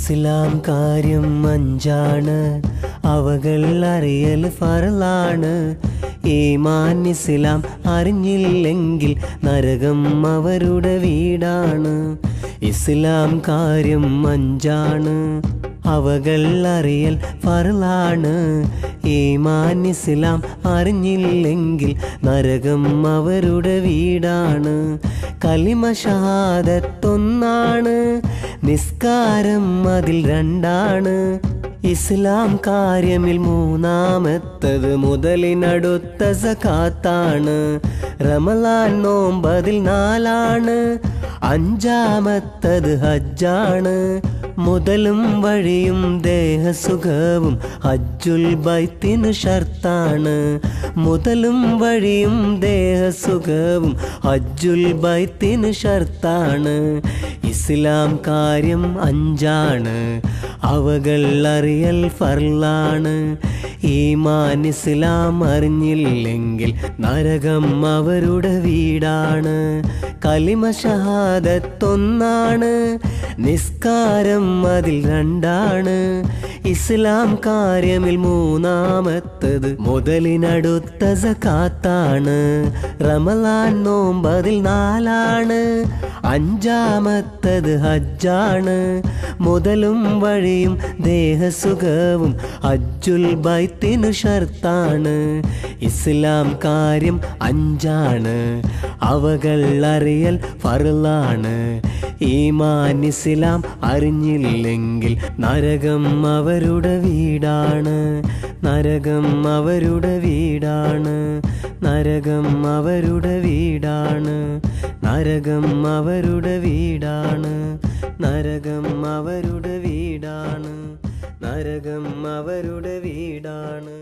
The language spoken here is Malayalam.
ഇസ്ലാം കാര്യം അഞ്ചാണ്, അവകൾ അറിയൽ ഫർളാണ്. ഈമാൻ ഇസ്ലാം അറിഞ്ഞില്ലെങ്കിൽ നരകം അവരുടെ വീടാണ്. ഇസ്ലാം കാര്യം അഞ്ചാണ്, അവകൾ അറിയൽ ഫർളാണ്. ഈമാൻ ഇസ്ലാം അറിഞ്ഞില്ലെങ്കിൽ നരകം അവരുടെ വീടാണ്. കലിമ ഷഹാദത്തൊന്നാണ്, നിസ്കാരം അതിൽ രണ്ടാണ്. ഇസ്ലാം കാര്യമിൽ മൂന്നാമത്തത് മുതലിനടുത്ത സകാത്താണ്. റമളാൻ നോമ്പതിൽ നാലാണ്, അഞ്ചാമത്തത് ഹജ്ജാണ്. മുതലും വഴിയും ദേഹസുഖവും ഹജ്ജുൽ ബൈത്തിന് ഷർത്താണ്. മുതലും വഴിയും ദേഹസുഖവും ഹജ്ജുൽ ബൈത്തിന് ഷർത്താണ്. ഇസ്ലാം കാര്യം അഞ്ചാണ്, അവകൾ അറിയൽ ഫർളാണ്. ഈമാൻ ഇസ്ലാം അറിഞ്ഞില്ലെങ്കിൽ നരകം അവരുടെ വീടാണ്. കലിമ ഷഹാദത്തൊന്നാണ്, നിസ്കാരം അതിൽ രണ്ടാണ്. ഇസ്ലാം കാര്യമിൽ മൂന്നാമത്തത് മുതലിനടുത്ത സകാത്താണ്. റമളാൻ നോമ്പതിൽ നാലാണ്, അഞ്ചാമത്തത് ഹജ്ജാണ്. മുതലും വഴിയും ദേഹസുഖവും ഹജ്ജുൽ ബൈത്തിന് ഷർത്താണ്. ഇസ്ലാം കാര്യം അഞ്ചാണ്, അവകൾ അറിയൽ ഫർളാണ്. ഈമാൻ ഇസ്ലാം അറിഞ്ഞില്ലെങ്കിൽ നരകം അവരുടെ വീടാണ്. നരകം അവരുടെ വീടാണ്. നരകം അവരുടെ വീടാണ്. നരകം അവരുടെ വീടാണ്. നരകം അവരുടെ വീടാണ്. നരകം അവരുടെ വീടാണ്.